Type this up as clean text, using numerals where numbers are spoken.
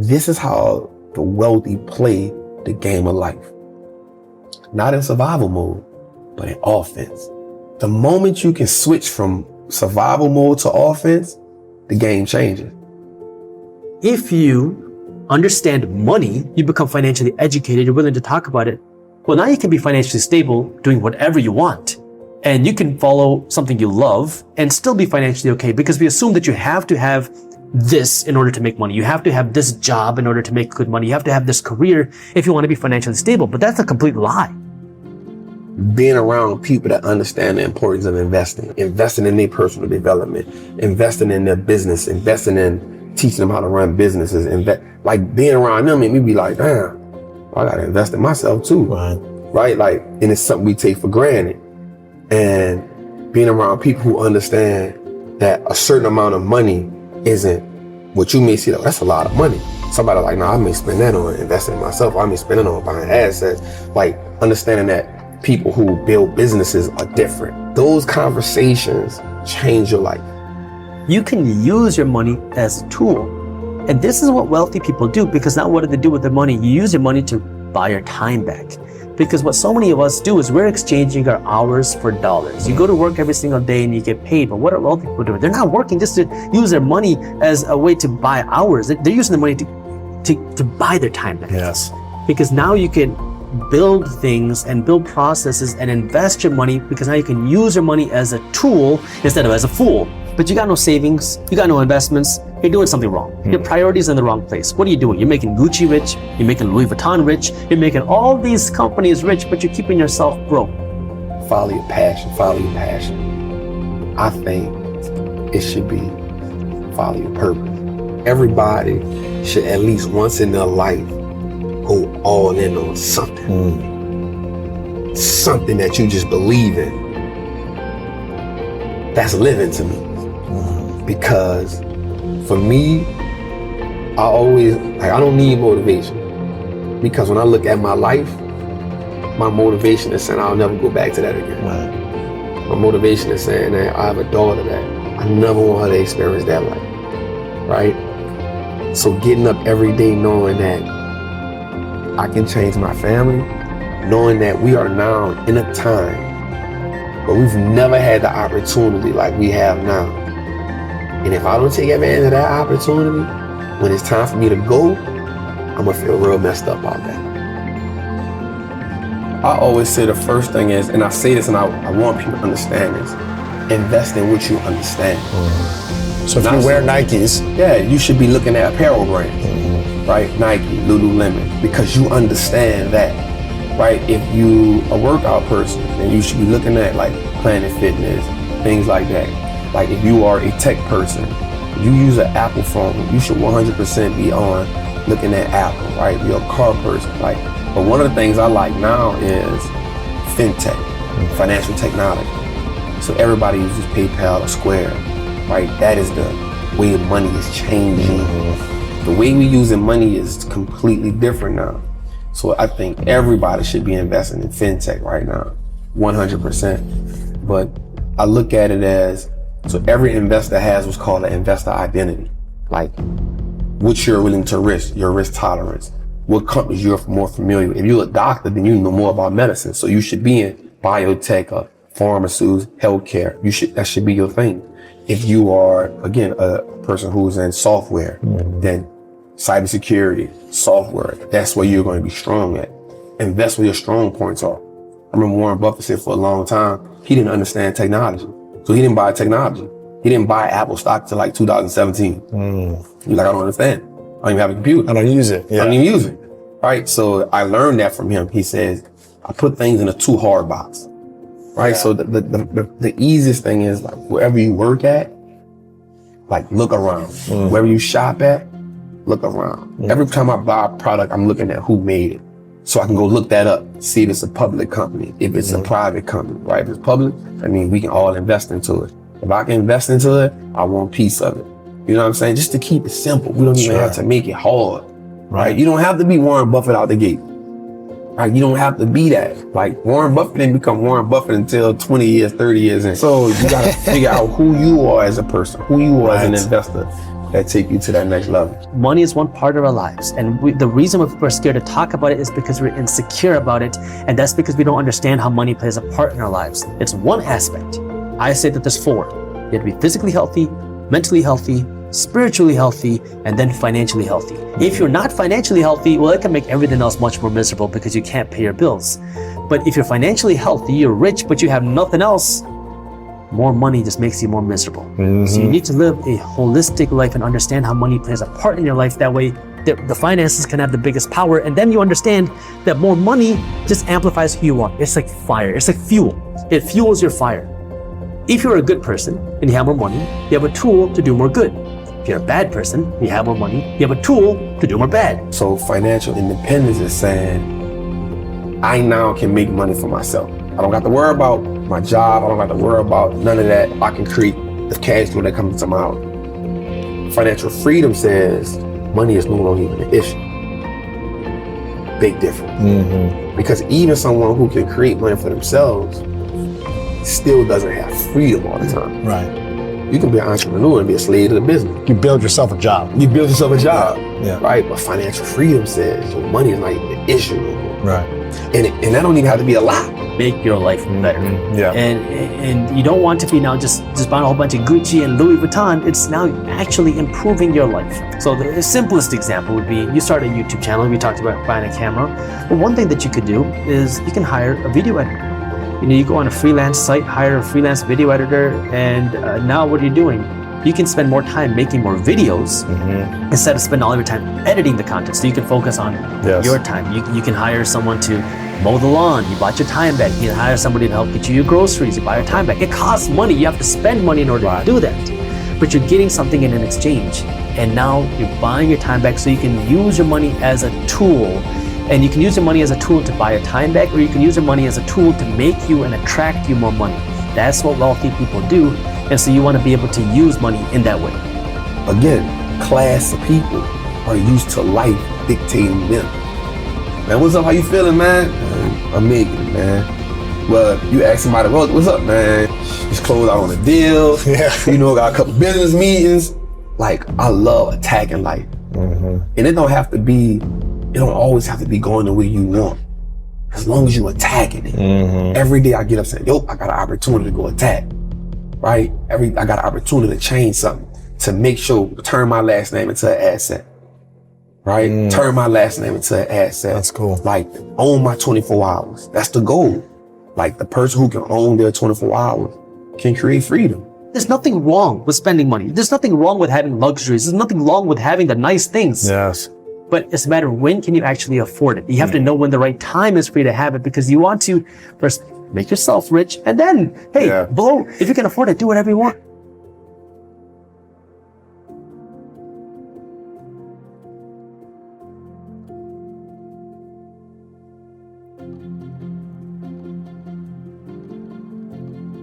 This is how the wealthy play the game of life. Not in survival mode, but in offense. The moment you can switch from survival mode to offense, the game changes. If you understand money, you become financially educated, you're willing to talk about it. Well, now you can be financially stable doing whatever you want. And you can follow something you love and still be financially okay, because we assume that you have to have this in order to make money. You have to have this job in order to make good money. You have to have this career if you want to be financially stable. But that's a complete lie. Being around people that understand the importance of investing in their personal development, investing in their business, investing in teaching them how to run businesses, like being around them made me be like, damn, I gotta invest in myself too. Right? Like, and it's something we take for granted. And being around people who understand that a certain amount of money isn't what you may see, like, that's a lot of money. Somebody like, no, I may spend that on investing in myself. I may spend it on buying assets. Like, understanding that people who build businesses are different. Those conversations change your life. You can use your money as a tool. And this is what wealthy people do, because now what do they do with their money? You use your money to buy your time back. Because what so many of us do is we're exchanging our hours for dollars. You go to work every single day and you get paid, but what are wealthy people doing? They're not working just to use their money as a way to buy hours. They're using the money to buy their time back. Yes. Because now you can build things and build processes and invest your money, because now you can use your money as a tool instead of as a fool. But you got no savings, you got no investments, you're doing something wrong. Your priorities are in the wrong place. What are you doing? You're making Gucci rich, you're making Louis Vuitton rich, you're making all these companies rich, but you're keeping yourself broke. Follow your passion, follow your passion. I think it should be follow your purpose. Everybody should at least once in their life go all in on something. Something that you just believe in. That's living to me. Because for me, I don't need motivation. Because when I look at my life, my motivation is saying I'll never go back to that again. My motivation is saying that I have a daughter that I never want her to experience that life, right? So getting up every day knowing that I can change my family, knowing that we are now in a time but we've never had the opportunity like we have now. And if I don't take advantage of that opportunity, when it's time for me to go, I'm gonna feel real messed up about that. I always say the first thing is, and I say this and I want people to understand this, invest in what you understand. So if you wear Nikes, yeah, you should be looking at apparel brands, right? Nike, Lululemon, because you understand that, right? If you a workout person, then you should be looking at like Planet Fitness, things like that. Like if you are a tech person, you use an Apple phone, you should 100% be on looking at Apple, right? If you're a car person, like, but one of the things I like now is fintech, financial technology. So everybody uses PayPal or Square, right? That is the way money is changing. The way we using money is completely different now. So I think everybody should be investing in fintech right now, 100%. But I look at it as, so every investor has what's called an investor identity. Like what you're willing to risk, your risk tolerance, what companies you're more familiar with. If you're a doctor, then you know more about medicine. So you should be in biotech or pharmaceuticals, healthcare. That should be your thing. If you are, again, a person who's in software, then cybersecurity, software, that's where you're going to be strong at. And that's where your strong points are. I remember Warren Buffett said for a long time, he didn't understand technology. So he didn't buy technology. He didn't buy Apple stock till like 2017. He's like, I don't understand. I don't even have a computer. I don't use it. Yeah. I don't even use it. Right? So I learned that from him. He says, I put things in a too hard box. Right? Yeah. So the easiest thing is like wherever you work at, like look around. Wherever you shop at, look around. Every time I buy a product, I'm looking at who made it. So I can go look that up, see if it's a public company, if it's a private company, right? If it's public, I mean, we can all invest into it. If I can invest into it, I want a piece of it. You know what I'm saying? Just to keep it simple. We don't even have to make it hard, right? You don't have to be Warren Buffett out the gate. Right? You don't have to be that. Like Warren Buffett didn't become Warren Buffett until 20 years, 30 years in. So you gotta figure out who you are as a person, who you are as an investor, that take you to that next level. Money is one part of our lives, and the reason we're scared to talk about it is because we're insecure about it, and that's because we don't understand how money plays a part in our lives. It's one aspect. I say that there's four. You have to be physically healthy, mentally healthy, spiritually healthy, and then financially healthy. If you're not financially healthy, well, it can make everything else much more miserable because you can't pay your bills. But if you're financially healthy, you're rich, but you have nothing else, more money just makes you more miserable. So you need to live a holistic life and understand how money plays a part in your life. That way, the finances can have the biggest power, and then you understand that more money just amplifies who you are. It's like fire. It's like fuel. It fuels your fire. If you're a good person and you have more money, you have a tool to do more good. If you're a bad person, you have more money, you have a tool to do more bad. So financial independence is saying, I now can make money for myself. I don't got to worry about my job. I don't got to worry about none of that. I can create the cash flow that comes to my house. Financial freedom says money is no longer even an issue. Big difference. Because even someone who can create money for themselves still doesn't have freedom all the time. Right. You can be an entrepreneur and be a slave to the business. You build yourself a job. You build yourself a job, Yeah. right? But financial freedom says your money is not even an issue anymore. Right. And that don't even have to be a lot. Make your life better. Yeah. And you don't want to be now just buying a whole bunch of Gucci and Louis Vuitton. It's now actually improving your life. So the simplest example would be you start a YouTube channel. We talked about buying a camera. But one thing that you could do is you can hire a video editor. You go on a freelance site, hire a freelance video editor, and now what are you doing? You can spend more time making more videos instead of spending all your time editing the content. So you can focus on your time. You can hire someone to mow the lawn. You bought your time back. You can hire somebody to help get you your groceries. You buy your time back. It costs money. You have to spend money in order to do that. But you're getting something in exchange. And now you're buying your time back so you can use your money as a tool. And you can use your money as a tool to buy your time back, or you can use your money as a tool to make you and attract you more money. That's what wealthy people do. And so you want to be able to use money in that way. Again, class of people are used to life dictating them. Man, what's up? How you feeling, man? I'm making it, man. Well, you ask somebody, what's up, man? Just closed out on a deal. Yeah. Got a couple business meetings. Like, I love attacking life. And it don't always have to be going the way you want. As long as you attacking it. Every day I get up saying, I got an opportunity to go attack. Right? I got an opportunity to change something, to make sure, turn my last name into an asset. Right? Turn my last name into an asset. That's cool. Like, own my 24 hours. That's the goal. Like, the person who can own their 24 hours can create freedom. There's nothing wrong with spending money. There's nothing wrong with having luxuries. There's nothing wrong with having the nice things. Yes. But it's a matter of when can you actually afford it. You have to know when the right time is for you to have it, because you want to first make yourself rich, and then, blow. If you can afford it, do whatever you want.